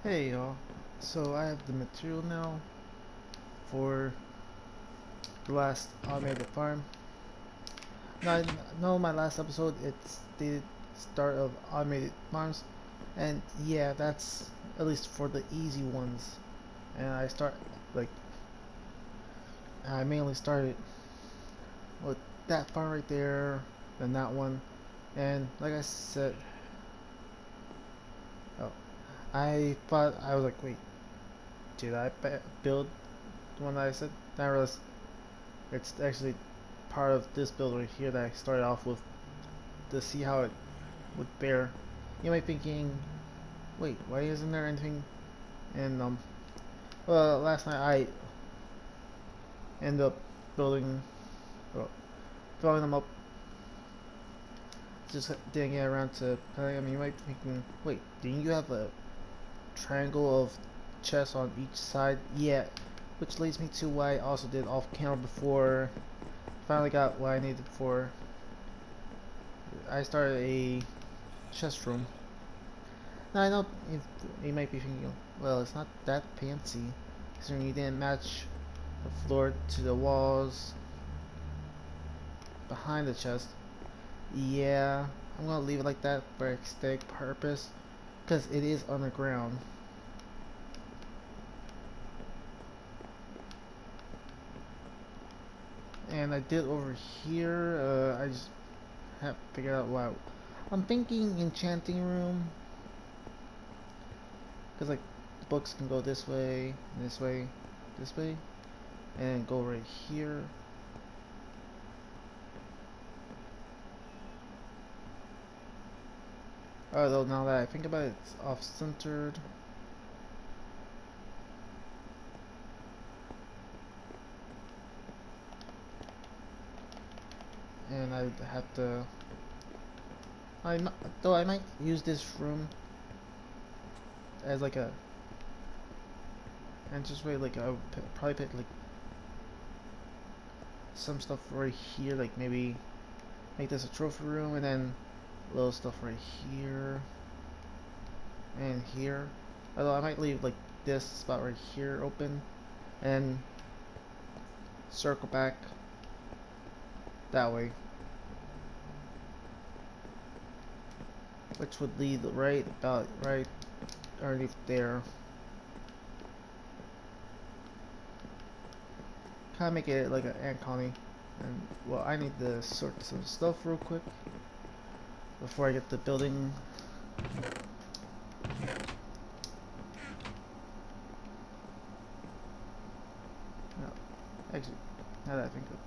Hey y'all, so I have the material now for the last automated farm. Now I know my last episode it's the start of automated farms, and yeah, that's at least for the easy ones. And like I mainly started with that farm right there, then that one, and like I said, oh, I thought I was like, wait, did I build the one that I said? Then I realized it's actually part of this build right here that I started off with to see how it would bear. You might be thinking, wait, why isn't there anything? And well, last night I ended up building, well, filling them up. Just didn't get around to playing them. You might be thinking, wait, didn't you have a triangle of chests on each side? Yeah, which leads me to what I also did off camera before. Finally got what I needed for. I started a chest room. Now I know if you might be thinking, well, it's not that fancy, considering you didn't match the floor to the walls behind the chest. Yeah, I'm gonna leave it like that for aesthetic purpose, because it is underground. And I did over here, I just have to figure out what I'm thinking. Enchanting room, because like the books can go this way, this way, this way, and go right here. Although now that I think about it, it's off-centered. And I have to. Though I might use this room as like a entranceway. Like I would probably put like some stuff right here. Like maybe make this a trophy room, and then little stuff right here and here. Although I might leave like this spot right here open, and circle back that way, which would lead right about right underneath there. Kind of make it like an ant colony. And well, I need to sort some stuff real quick before I get the building. No, actually, now that I think of it.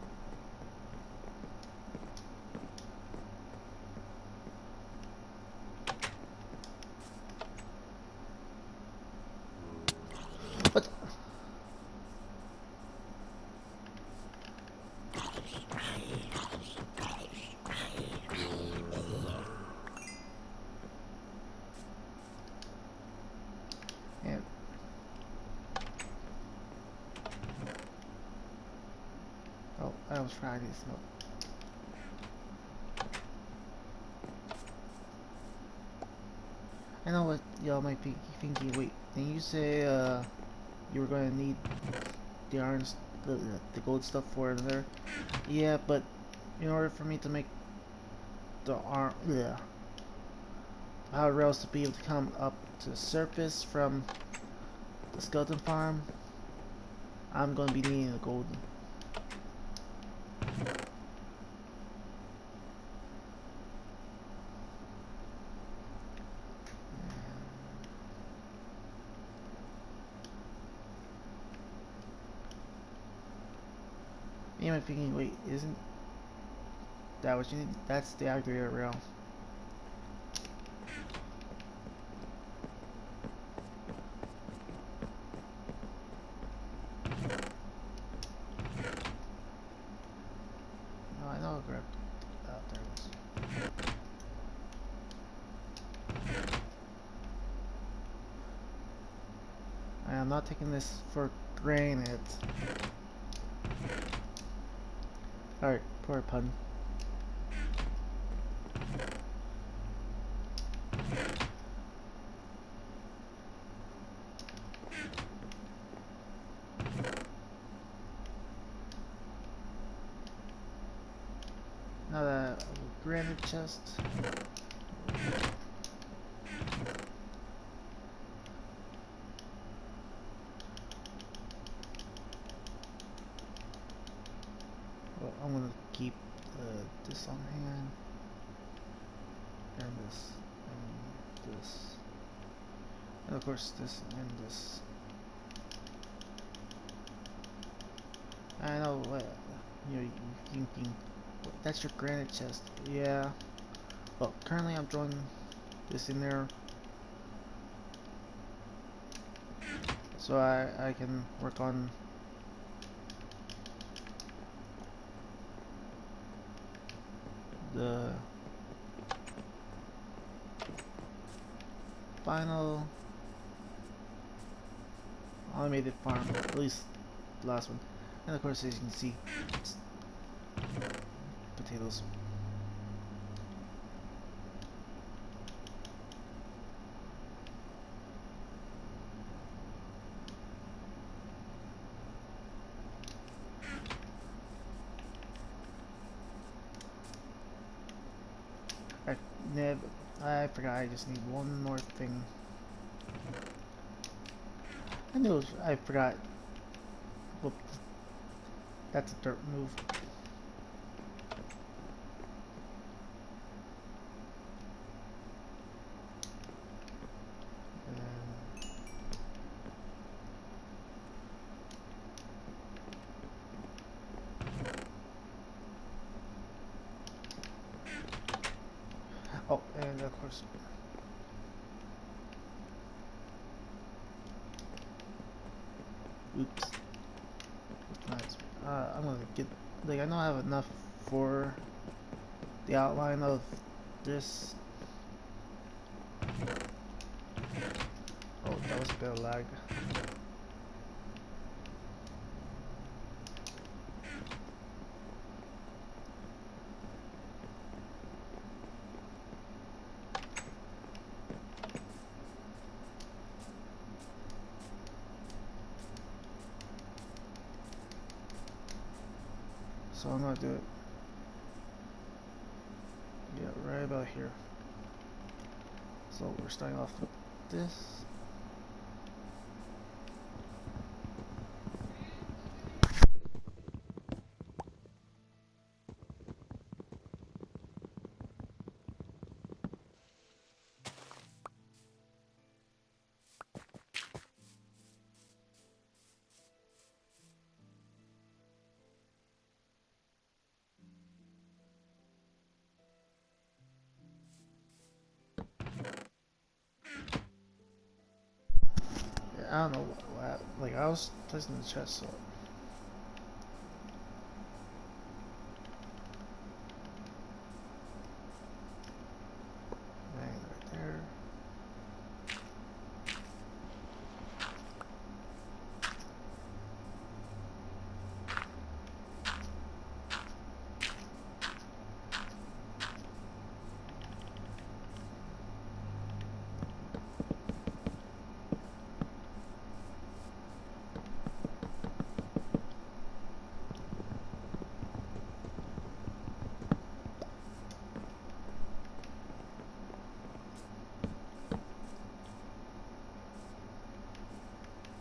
What? And oh, I was trying this. No. I know what y'all might be thinking. Wait, didn't you say you were gonna need the iron, the gold stuff for there? Yeah, but in order for me to make the power rails to be able to come up to the surface from the skeleton farm, I'm gonna be needing the gold. You might be thinking, wait, isn't that what you need? That's the aggregator rail. Oh, I know I grabbed. Oh, there it is. I am not taking this for granted. Alright, poor pun. Now that granite chest. Well, I'm gonna keep this on hand, and this, and of course this and this. I know what you're thinking. That's your granite chest. Yeah. Well, currently I'm throwing this in there so I can work on the final automated farm, at least the last one. And of course, as you can see, it's potatoes. Alright, Neb, I forgot I just need one more thing. I forgot. Whoop. That's a dirt move. Oh, and of course. Oops. Nice. I'm gonna get, like, I know I have enough for the outline of this. Oh, that was a bit of lag. So I'm gonna do it, yeah, right about here. So we're starting off with this. I don't know what, like, I was placing the chest, so bang right there.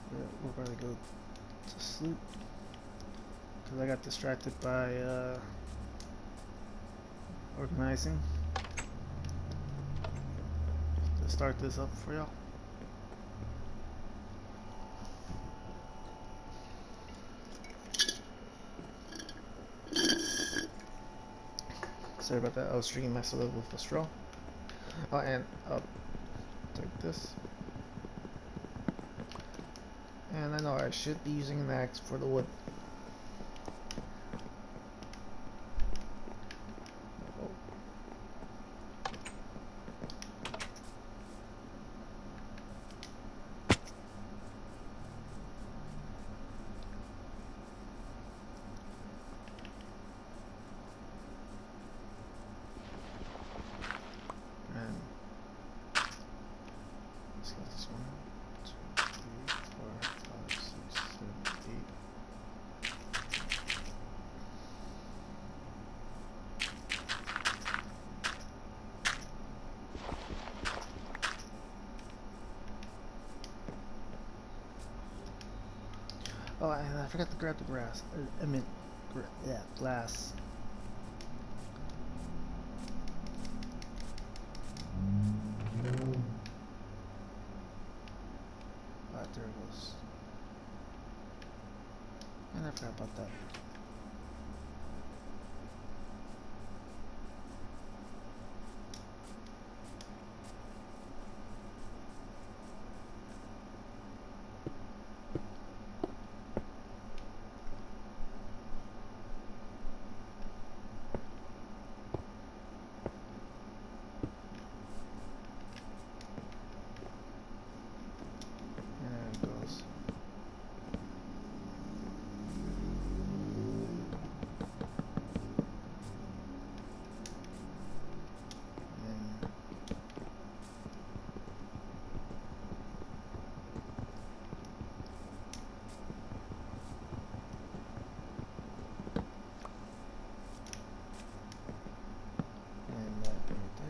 Yeah, we'll probably go to sleep because I got distracted by organizing to start this up for y'all. Sorry about that, I was drinking my soda with a straw. Oh, and I'll take this. And I know I should be using an axe for the wood. Oh. And let's get this 1, 2, 3, 4. Oh, and I forgot to grab the grass. I mean, yeah, glass. Alright, there it goes. And I forgot about that. And there it goes. And that right there.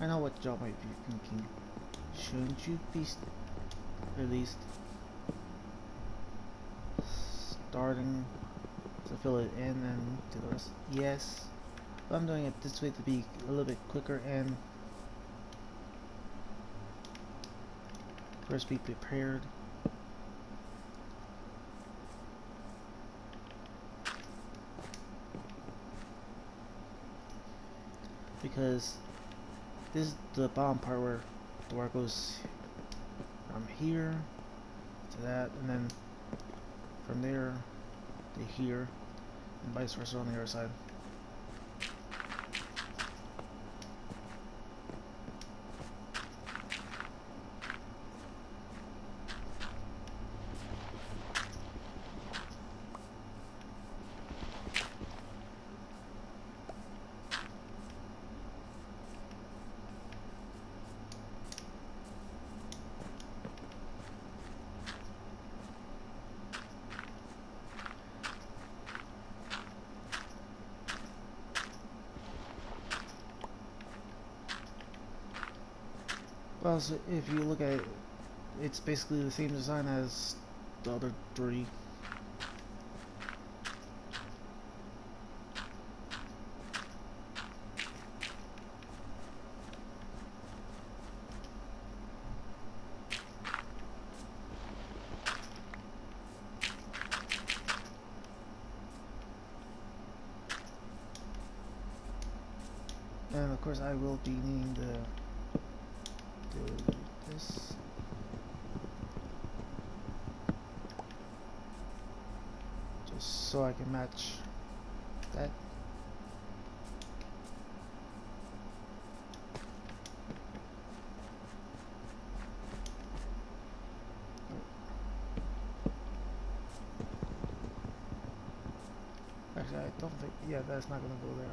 And I know what y'all might be thinking. Shouldn't you be at least starting to fill it in and do the rest? Yes, but I'm doing it this way to be a little bit quicker and first be prepared. Because this is the bottom part where the wire goes from here to that, and then from there to here, and vice versa on the other side. Well, so if you look at it, it's basically the same design as the other three. And of course I will be needing to do this. Just so I can match that. Actually, I don't think, yeah, that's not gonna go there.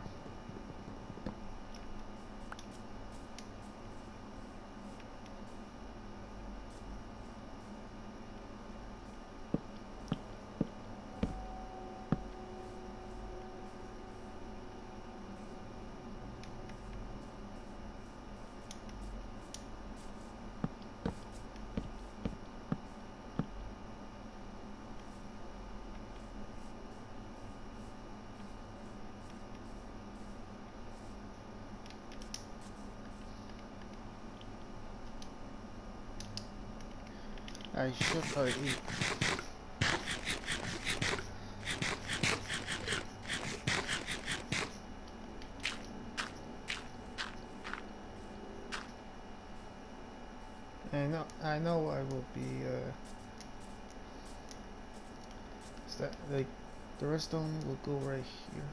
I should probably eat. I know I will be that like the redstone will go right here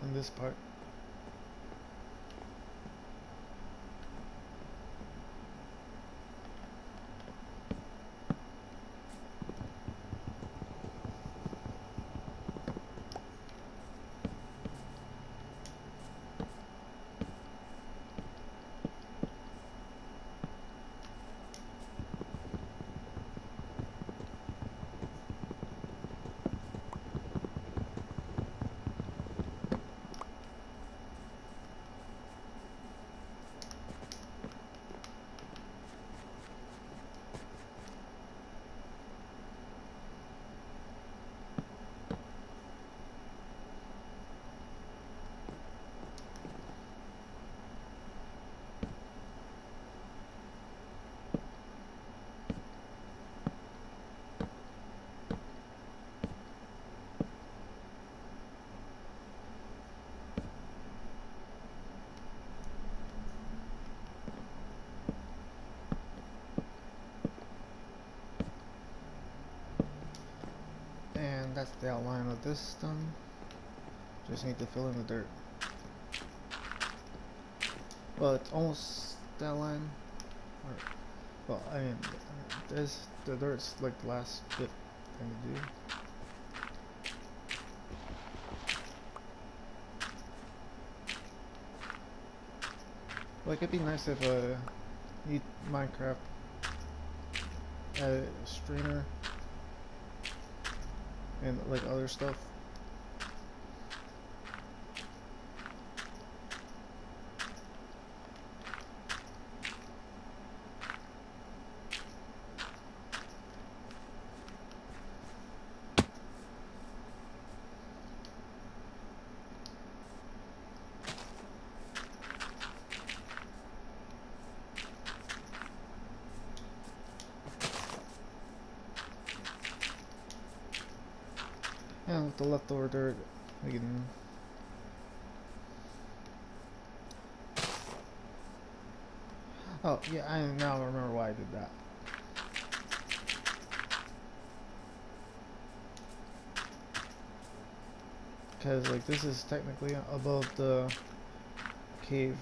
on this part. And that's the outline of this done. Just need to fill in the dirt. Well, it's almost the outline. Or, well, I mean, the dirt's like the last bit thing to do. Like, it'd be nice if Minecraft added a streamer and like other stuff. And with the leftover dirt, we can. Oh, yeah, I now remember why I did that. Because, like, this is technically above the cave.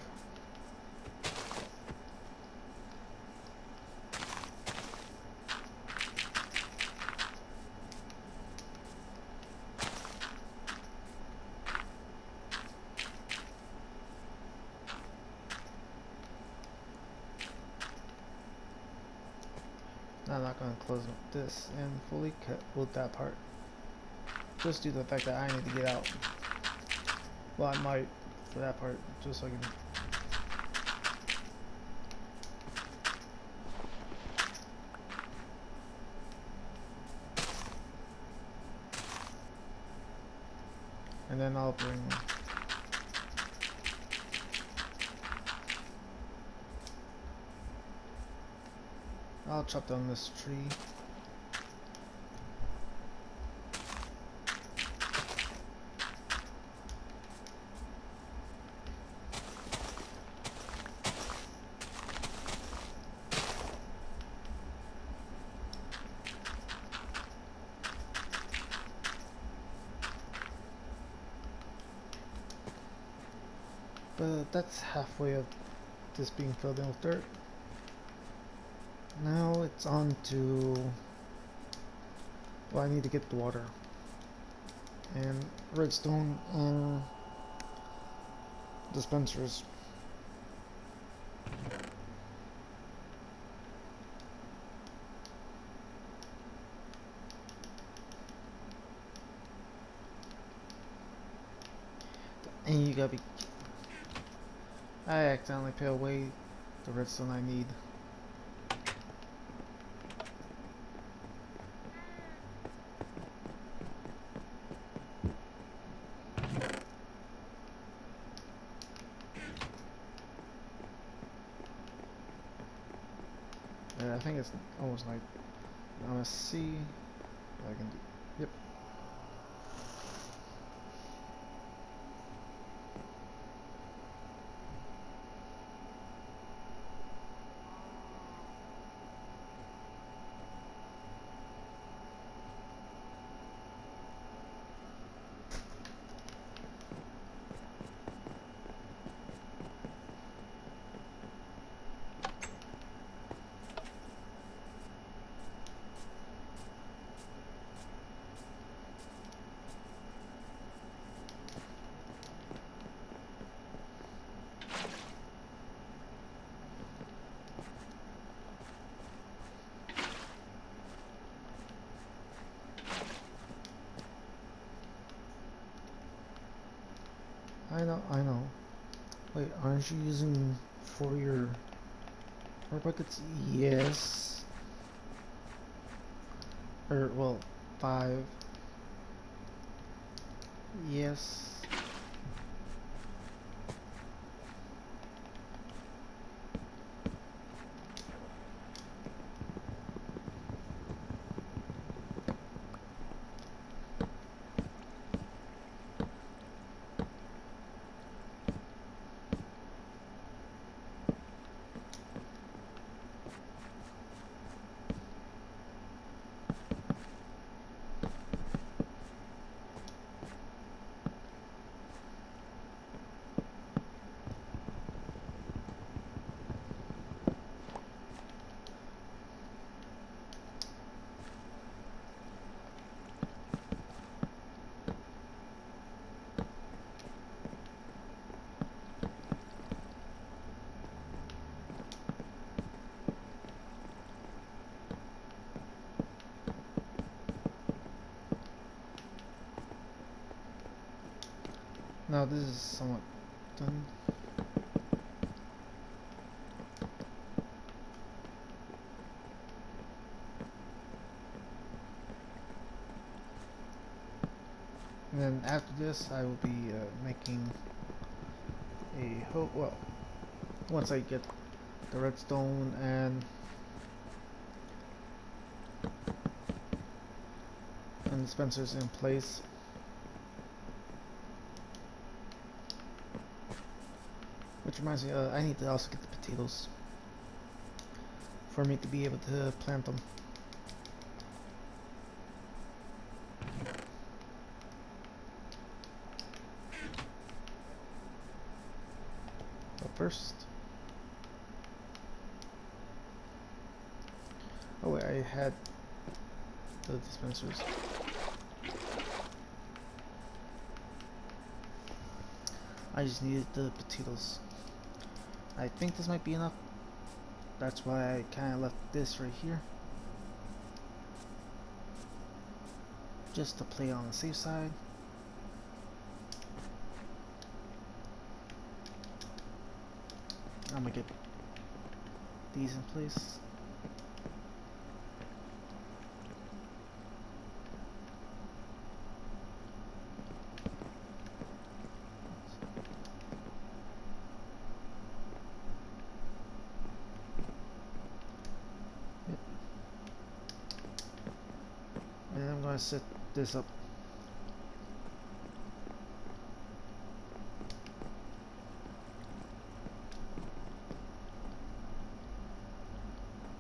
I'm not going to close this and fully cut with that part. Just due to the fact that I need to get out. Well, I might for that part, just so I can. And then I'll bring. I'll chop down this tree. But that's halfway of this being filled in with dirt. Now it's on to. Well, I need to get the water. And redstone and dispensers. And you gotta be. I accidentally put away the redstone I need. I think it's almost like. I'm gonna see what I can do. Yep. I know. Wait, aren't you using 4 your ore buckets? Yes. Or, well, 5. Yes. Now this is somewhat done. And then after this, I will be making a well, once I get the redstone and dispensers in place. Which reminds me, I need to also get the potatoes for me to be able to plant them. But first, oh wait, I had the dispensers. I just needed the potatoes. I think this might be enough. That's why I kind of left this right here, just to play on the safe side. I'm gonna get these in place. And I'm gonna set this up.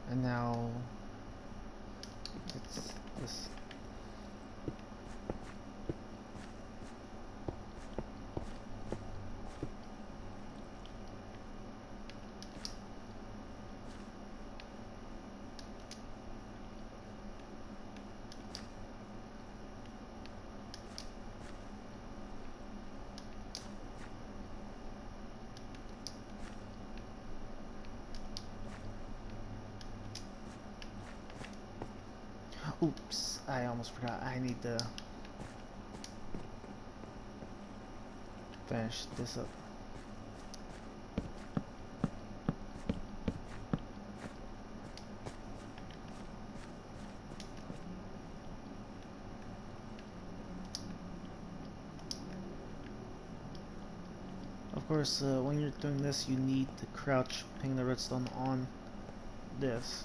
And now it's this. Oops, I almost forgot. I need to finish this up. Of course, when you're doing this, you need to crouch, ping the redstone on this.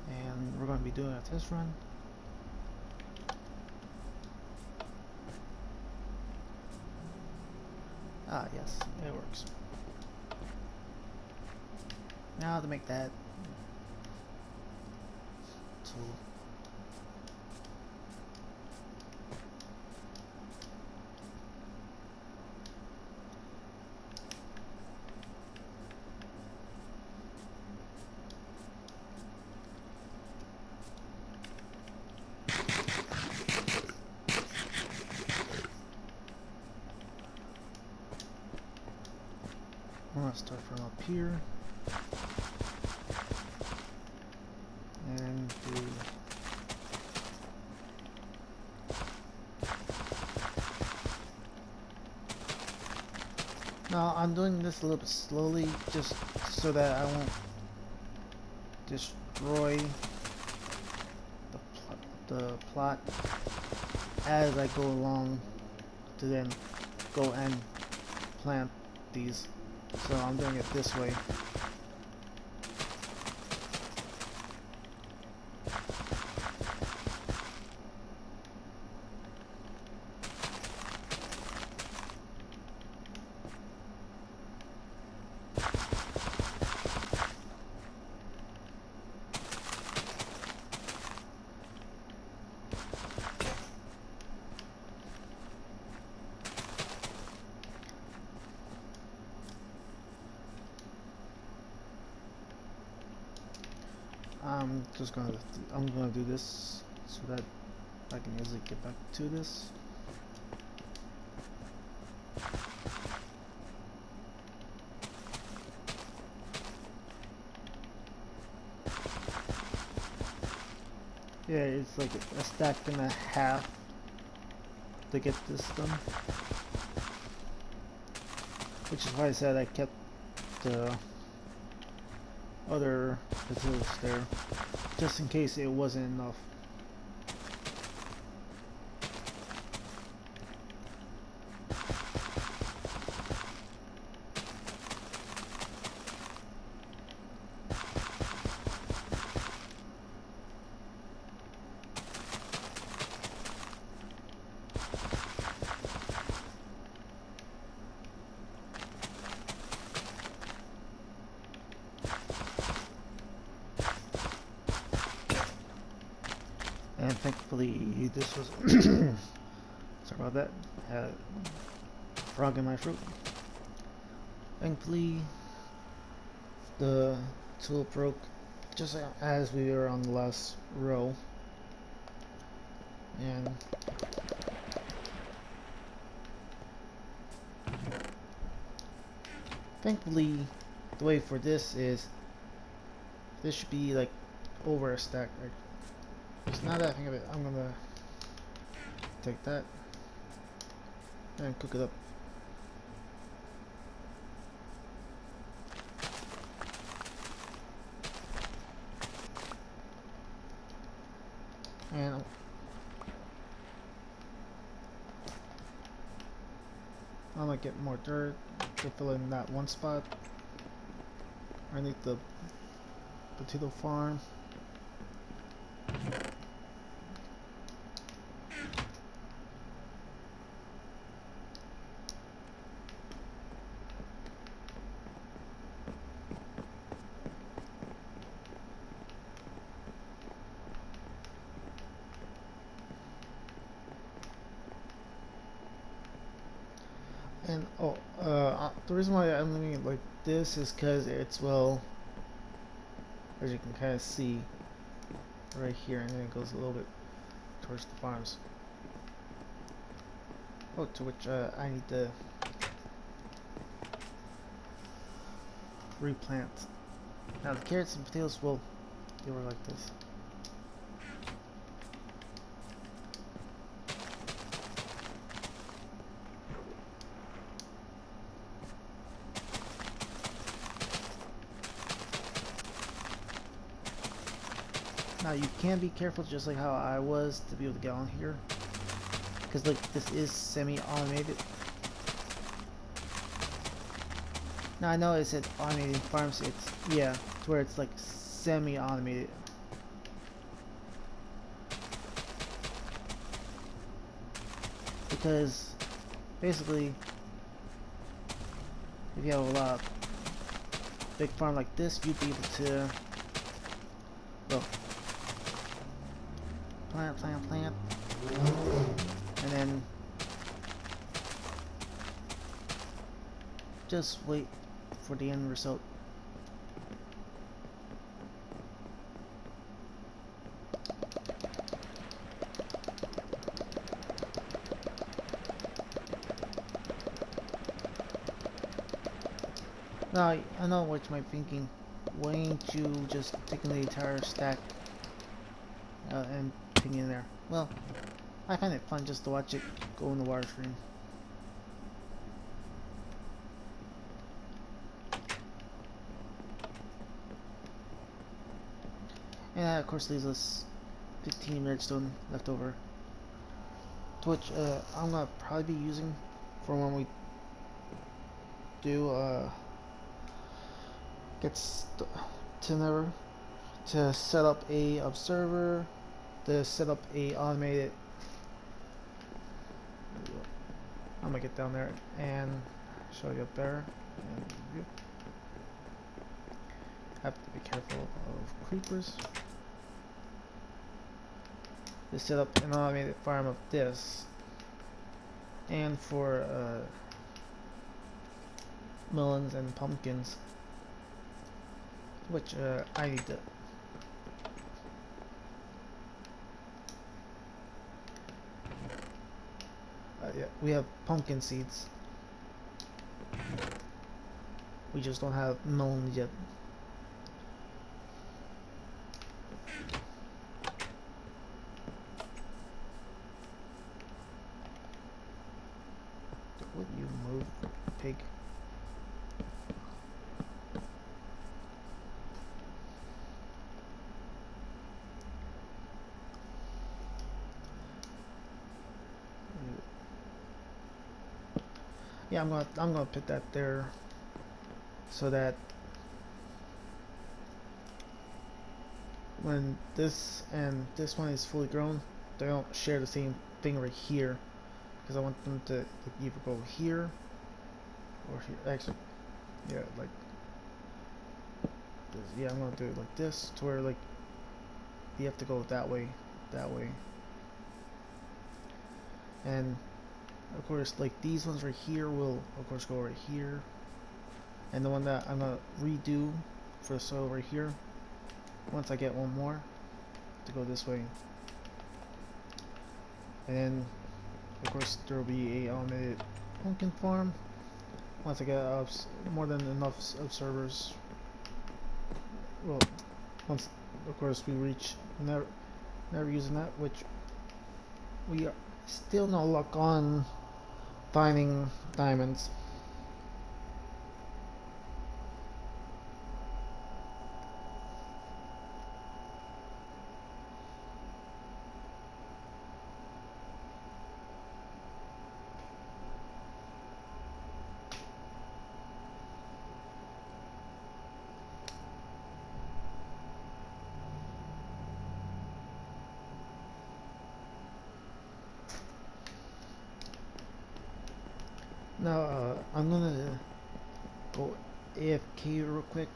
And we're going to be doing a test run. Ah, yes, it works. Now to make that tool. I'm gonna start from up here and Now I'm doing this a little bit slowly just so that I won't destroy the plot as I go along to then go and plant these. So I'm doing it this way. I'm gonna do this so that I can easily get back to this. Yeah, it's like a stack and a half to get this done. Which is why I said I kept the other potatoes there, just in case it wasn't enough. And thankfully this was sorry about that, had a frog in my throat. Thankfully the tool broke just as we were on the last row, and thankfully the way for this is this should be like over a stack, right? So now that I think of it, I'm gonna take that and cook it up. And I'm gonna get more dirt to fill in that one spot. I need the potato farm. And the reason why I'm doing it like this is because it's, well, as you can kind of see right here, and then it goes a little bit towards the farms. Oh, to which I need to replant. Now the carrots and potatoes, well, they were like this. Now you can be careful, just like how I was, to be able to get on here, because like this is semi-automated. Now I know it said automated farms, it's, yeah, to where it's like semi-automated. Because basically, if you have a lot of big farm like this, you'd be able to, well, plant, and then just wait for the end result. Now, I know what you might be thinking. Why ain't you just taking the entire stack and putting it in there? Well, I find it fun just to watch it go in the water stream. And that of course leaves us 15 redstone left over, which I'm gonna probably be using for when we do to never to set up a observer, to set up a automated. I'm gonna get down there and show you up there. And you have to be careful of creepers. To set up an automated farm of this, and for melons and pumpkins, which I need to. Yeah, we have pumpkin seeds. We just don't have melons yet. Would you move, pig? Yeah, I'm gonna put that there so that when this and this one is fully grown, they don't share the same thing right here, because I want them to either go here or here. Actually, yeah, like this. Yeah, I'm gonna do it like this, to where like you have to go that way, and of course like these ones right here will of course go right here, and the one that I'm gonna redo for the soil right here, once I get one more to go this way, and then of course there will be a automated pumpkin farm once I get more than enough observers. Well, once of course we reach never using that, which we are still no luck on finding diamonds. Now I'm gonna go AFK real quick.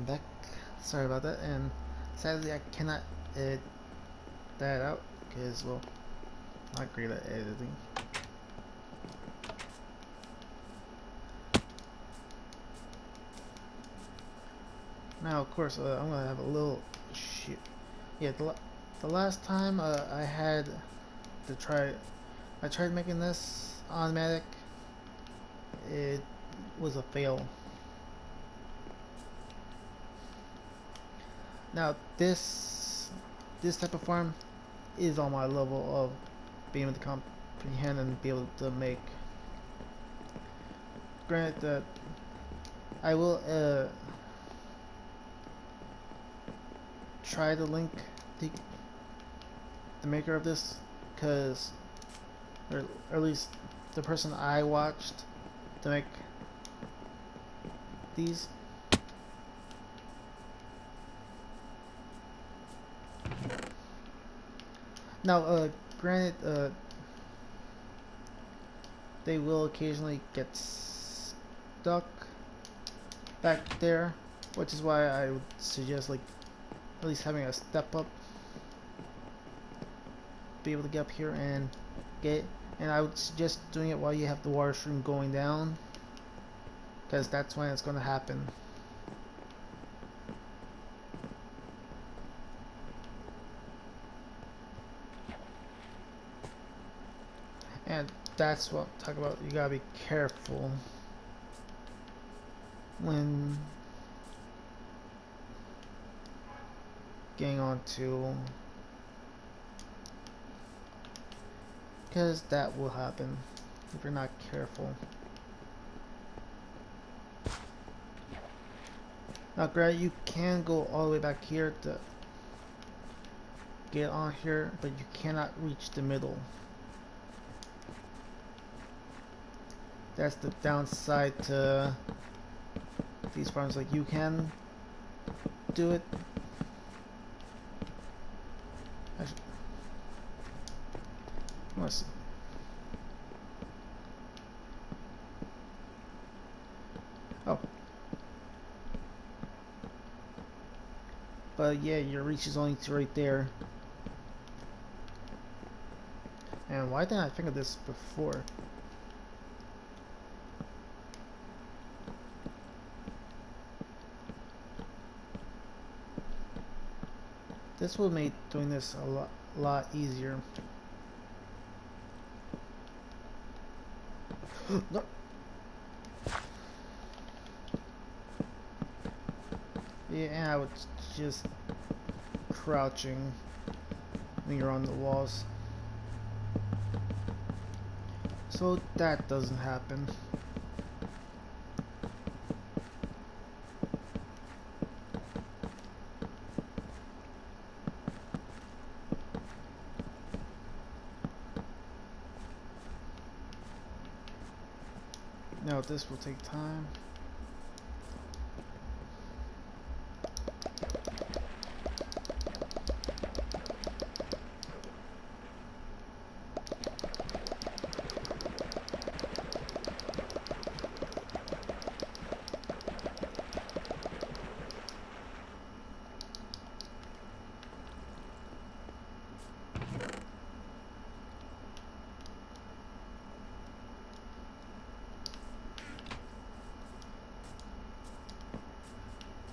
Back. Sorry about that, and sadly I cannot edit that out because, well, I'm not great at editing. Now, of course, I'm gonna have a little shit. Yeah, the last time I had to try, I tried making this automatic. It was a fail. Now this type of farm is on my level of being able to comprehend and be able to make. Granted that I will try to link the, the maker of this, because or at least the person I watched to make these. Now, granted, they will occasionally get stuck back there, which is why I would suggest like at least having a step up, be able to get up here and get. And I would suggest doing it while you have the water stream going down, because that's when it's going to happen. And that's what I'm talking about. You gotta be careful when getting onto, because that will happen if you're not careful. Now granted, you can go all the way back here to get on here, but you cannot reach the middle. That's the downside to these farms. Like, you can do it. Actually, let's see. Oh. But yeah, your reach is only to right there. And why didn't I think of this before? This will make doing this a lot easier. No. Yeah, and I was just crouching when you're on the walls, so that doesn't happen. Now this will take time.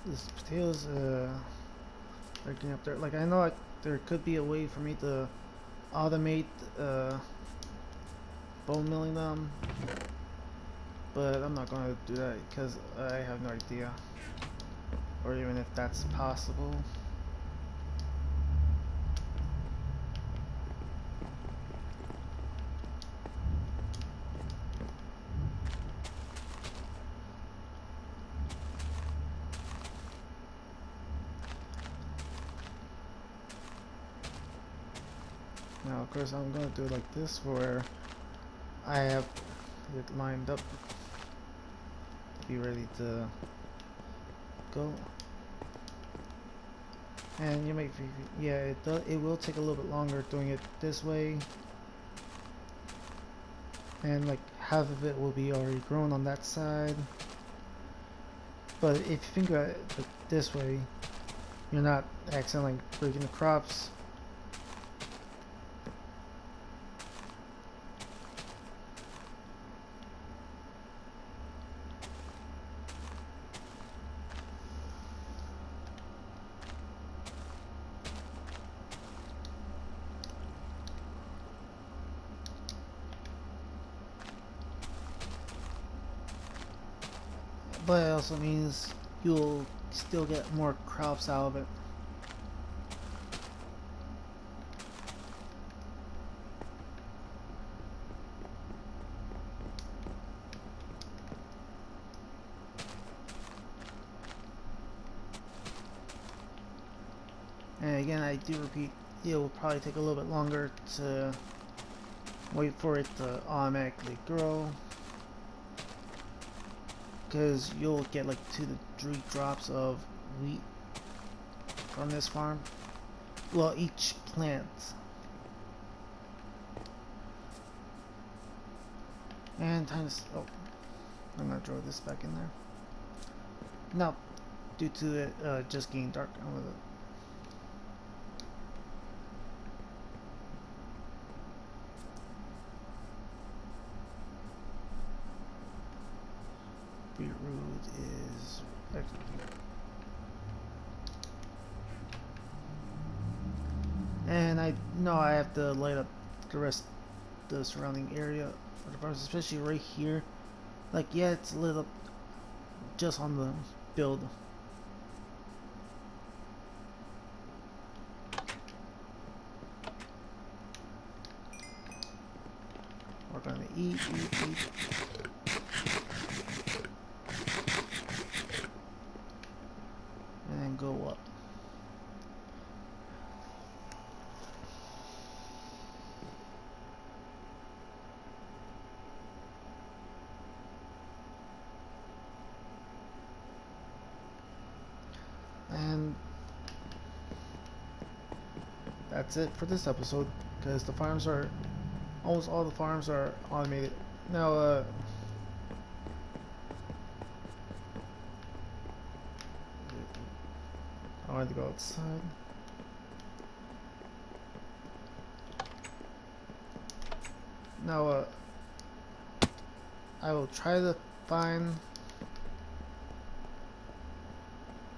This potatoes are getting up there. Like, I know there could be a way for me to automate bone milling them, but I'm not going to do that because I have no idea, or even if that's possible. Now, of course, I'm going to do it like this, where I have it lined up to be ready to go. And you might, yeah, it will take a little bit longer doing it this way, and like half of it will be already grown on that side. But if you think about it like this way, you're not accidentally breaking the crops. But it also means you'll still get more crops out of it. again, I do repeat, it will probably take a little bit longer to wait for it to automatically grow, because you'll get like 2 to 3 drops of wheat from this farm. Well, each plant. And time to, oh, I'm gonna throw this back in there. Now, due to it just getting dark, I'm gonna beetroot is and I know I have to light up the rest of the surrounding area for the farms, especially right here. Like, yeah, it's lit up just on the build. We're gonna eat. And then go up. And that's it for this episode, because the farms are, almost all the farms are automated. Now, I wanted to go outside. Now, I will try to find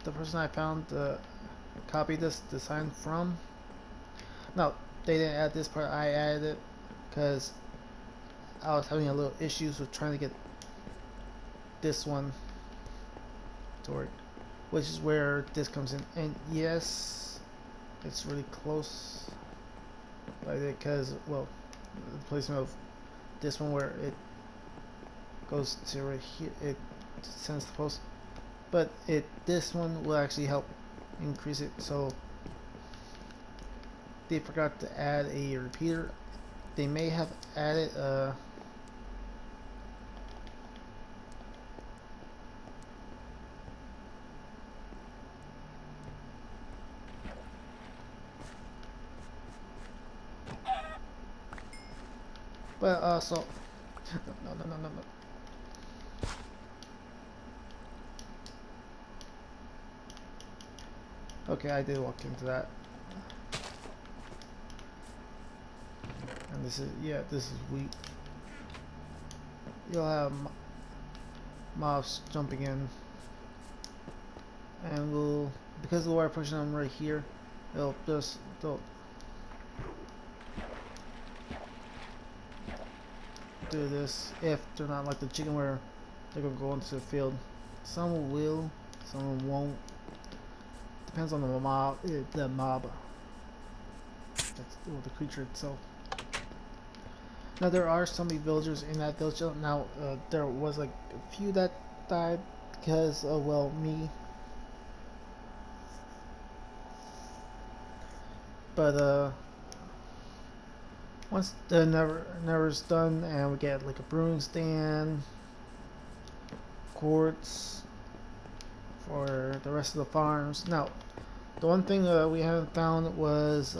the person I found to copy this design from. Now, they didn't add this part, I added it because I was having a little issues with trying to get this one to work, which is where this comes in. And yes, it's really close, because, well, the placement of this one where it goes to right here, it sends the post, but this one will actually help increase it. So they forgot to add a repeater. They may have added but also no. Okay, I did walk into that. And this is, yeah, this is wheat. You'll have mobs jumping in, and we'll, because of the wire pushing them right here, they'll do this if they're not like the chicken where they're gonna go into the field. Some will, some won't. Depends on the mob. That's the creature itself. Now there are so many villagers in that village. Now there was like a few that died because of, well, me. But once the never's done and we get like a brewing stand, quartz for the rest of the farms. Now the one thing we haven't found was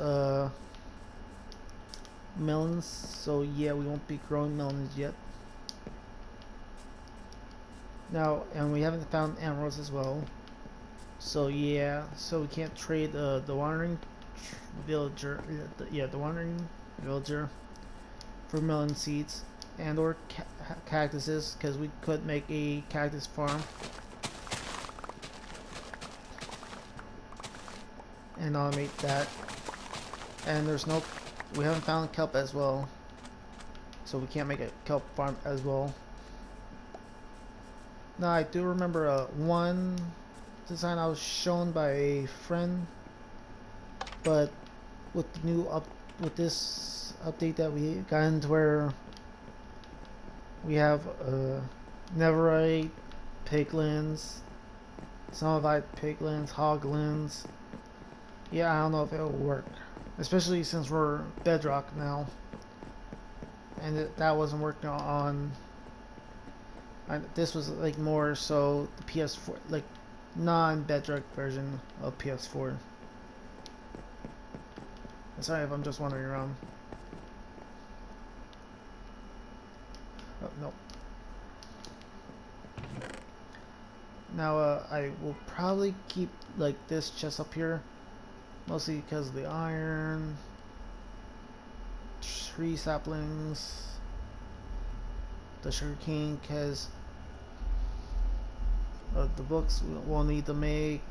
melons, so yeah, we won't be growing melons yet. Now, and we haven't found emeralds as well, so yeah, so we can't trade the wandering villager, the wandering villager for melon seeds and or cactuses, because we could make a cactus farm and automate that. And we haven't found kelp as well, so we can't make a kelp farm as well. Now I do remember one design I was shown by a friend, but with the with this update that we got into, where we have netherite, piglins, some of piglins, hoglins, Yeah, I don't know if it'll work, especially since we're bedrock now, and that wasn't working on. This was like more so the PS4, like non-bedrock version of PS4. Sorry if I'm just wandering around. Oh, no. Now I will probably keep like this chest up here, mostly because of the iron, tree saplings, the sugarcane, because the books we'll need to make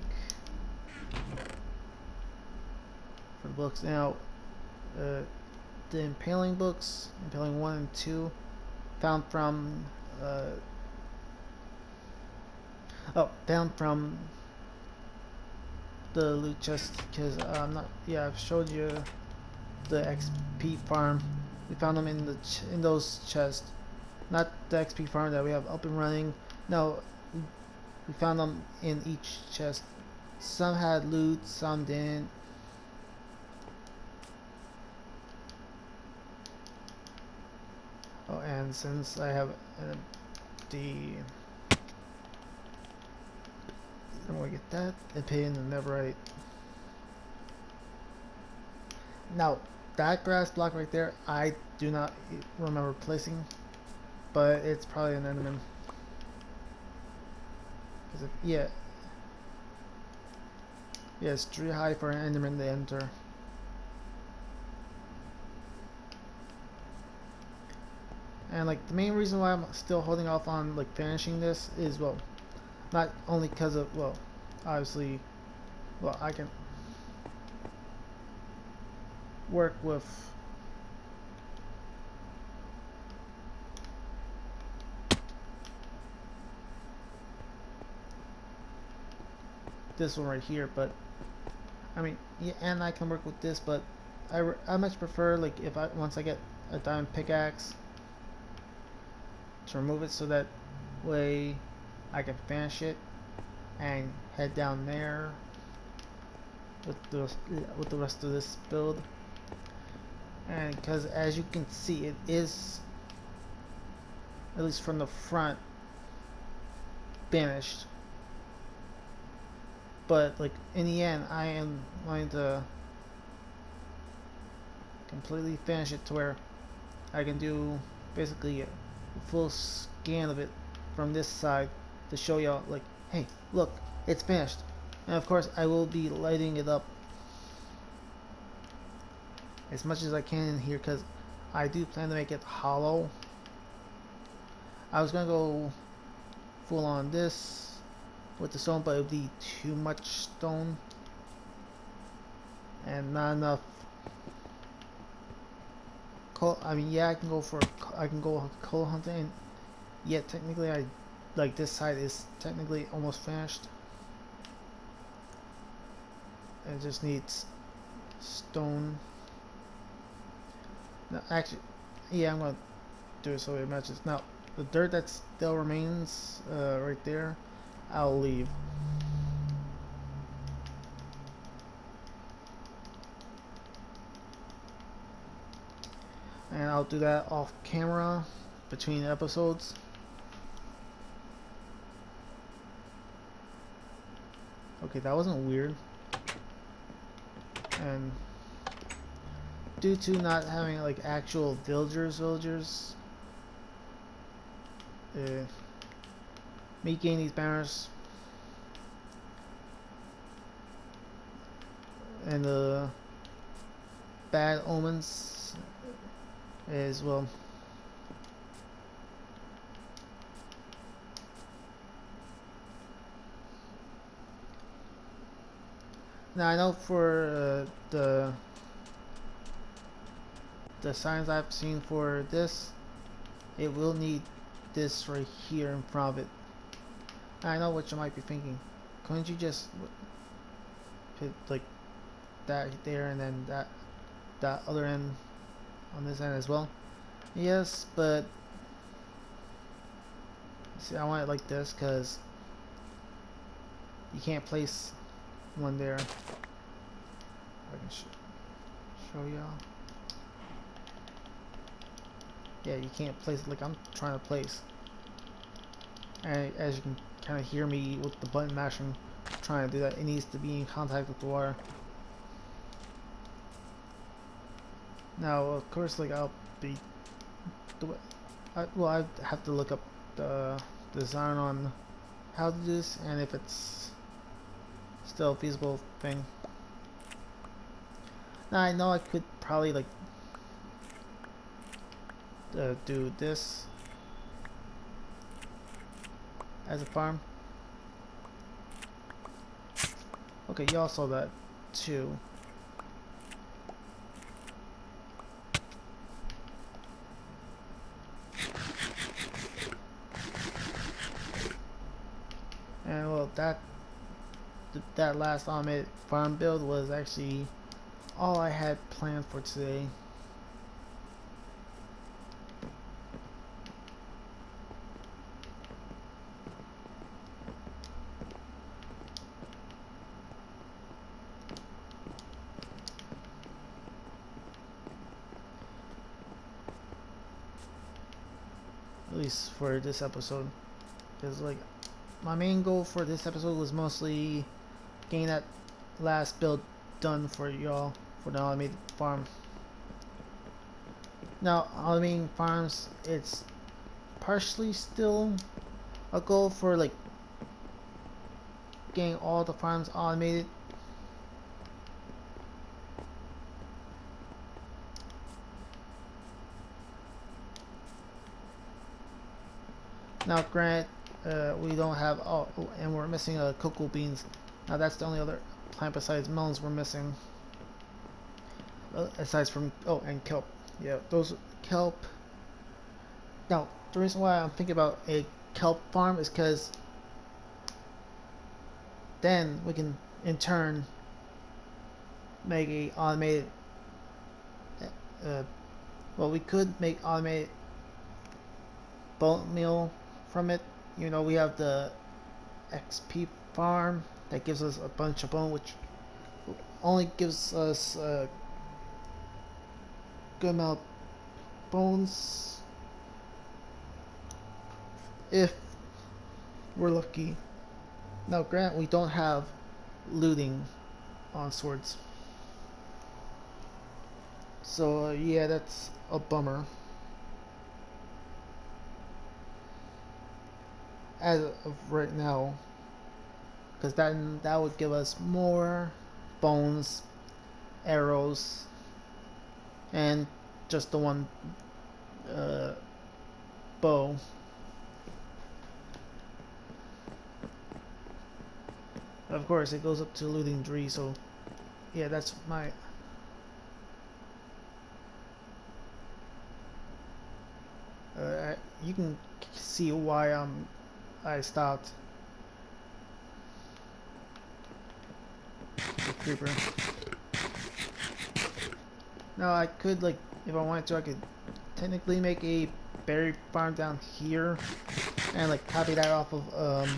for the books. Now uh, the impaling books, impaling 1 and 2, found from found from the loot chest, because I'm not. Yeah, I've showed you the XP farm. We found them in the in those chests, not the XP farm that we have up and running. No, we found them in each chest. Some had loot, some didn't. Oh, and since I have the I'm gonna get that and pay in the netherite. Now that grass block right there, I do not remember placing, but it's probably an enderman. Yeah, yeah, it's too high for an enderman to enter. And like the main reason why I'm still holding off on like finishing this is, well, not only because of, well, obviously, well, I can work with this one right here, but I mean, yeah, and I can work with this, but I much prefer, like, if I once I get a diamond pickaxe, to remove it, so that way I can finish it and head down there with the rest of this build. And because as you can see, it is, at least from the front, finished, but like in the end I am going to completely finish it to where I can do basically a full scan of it from this side to show y'all, like, hey, look, it's finished. And of course I will be lighting it up as much as I can in here, because I do plan to make it hollow. I was gonna go full on this with the stone, but it would be too much stone and not enough coal. I mean, yeah, I can go coal hunting, and yet technically I, like, this side is technically almost finished. It just needs stone. No, actually, yeah, I'm gonna do it so it matches. Now, the dirt that still remains right there, I'll leave. And I'll do that off camera between episodes. Okay, that wasn't weird. And due to not having like actual villagers, me getting these banners and the bad omens is, well, now I know for the signs I've seen for this, it will need this right here in front of it. I know what you might be thinking. Couldn't you just put like that there and then that other end on this end as well? Yes, but see, I want it like this because you can't place one there. I can show y'all. Yeah, you can't place it like I'm trying to place. And as you can kind of hear me with the button mashing, trying to do that, it needs to be in contact with the water. Now, of course, like I'll be, well, I have to look up the design on how to do this and if it's still a feasible thing. Now I know I could probably like do this as a farm. Okay, y'all saw that too. And well, that last automated farm build was actually all I had planned for today. At least for this episode, because like my main goal for this episode was mostly getting that last build done for y'all for the automated farm. Now, automating farms, it's partially still a goal for like getting all the farms automated. Now, granted, we don't have and we're missing cocoa beans. Now, that's the only other plant besides melons we're missing. Aside from and kelp. Yeah, those kelp. Now, the reason why I'm thinking about a kelp farm is because then we can, in turn, make a automated. Well, we could make automated bone meal from it. You know, we have the XP farm that gives us a bunch of bone, which only gives us a good amount of bones if we're lucky. Now, grant we don't have looting on swords, so yeah, that's a bummer. As of right now, because that would give us more bones, arrows, and just the one bow. Of course, it goes up to looting 3, so yeah, that's my. You can see why I stopped the creeper. Now I could, like, if I wanted to, I could technically make a berry farm down here and like copy that off of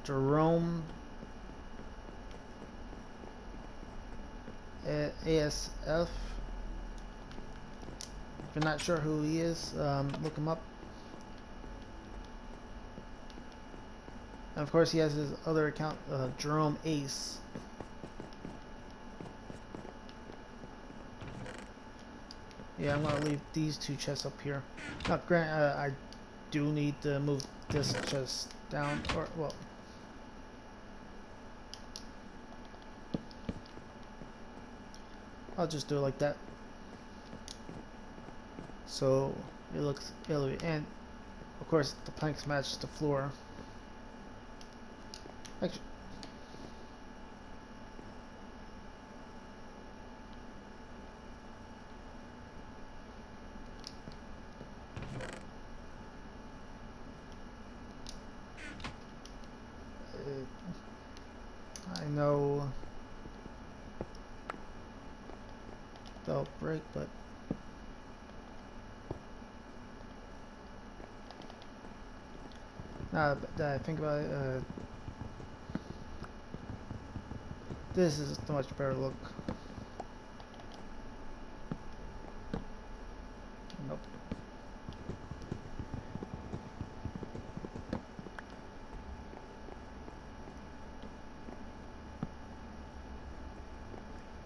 Jerome ASF. If you're not sure who he is, look him up. And of course, he has his other account, Jerome Ace. Yeah, I'm gonna leave these 2 chests up here. Now, grant, I do need to move this chest down, or well. I'll just do it like that. So it looks elevated, and of course the planks match the floor. Actually, I know they'll break, but now that I think about it, This is a much better look. Nope.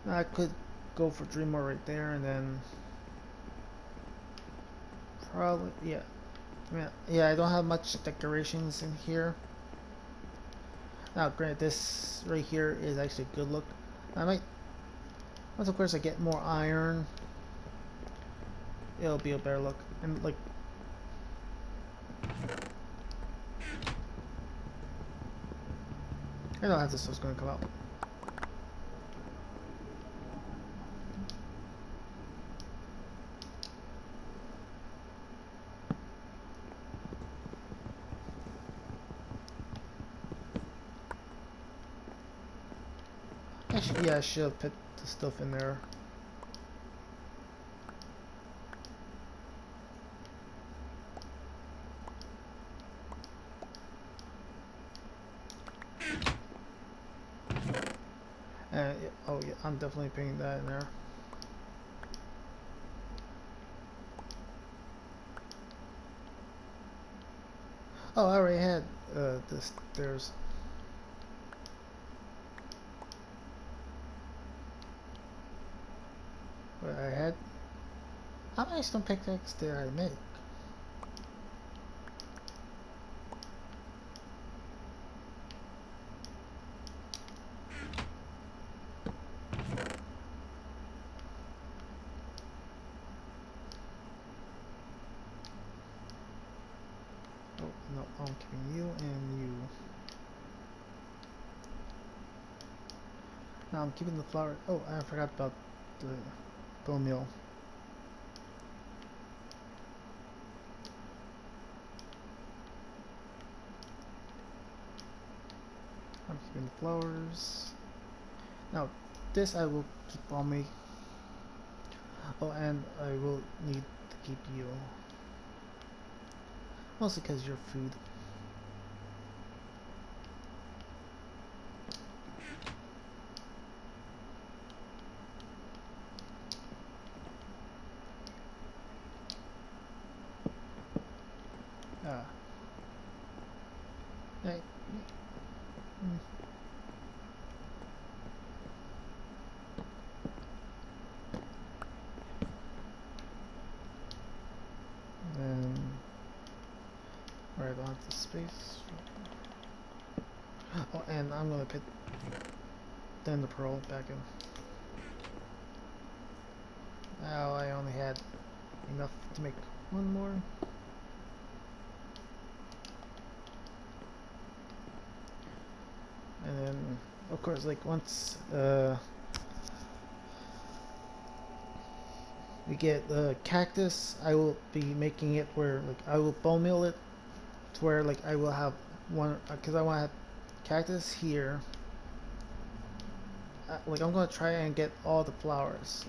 Now I could go for 3 more right there, and then probably yeah. I don't have much decorations in here. Now, granted, this right here is actually a good look. I might, once of course I get more iron, it'll be a better look. And like, I know how this stuff's going to come out. Yeah, I should have put the stuff in there. Oh yeah, I'm definitely putting that in there. Oh, I already had the stairs. What I had. How many stone pickaxes did I make? Oh no, I'm keeping you and you. Now I'm keeping the flour. Oh, I forgot about the bone meal. I'm keeping the flowers. Now, this I will keep on me. Oh, and I will need to keep you. Mostly because you're food. Ah. Hey. Mm. And where I don't have the space. Oh, and I'm gonna put then the pearl back in. Now I only had enough to make one more. And then, of course, like once we get the cactus, I will be making it where like I will bone meal it to where like I will have one because I want to have cactus here. Like I'm gonna try and get all the flowers.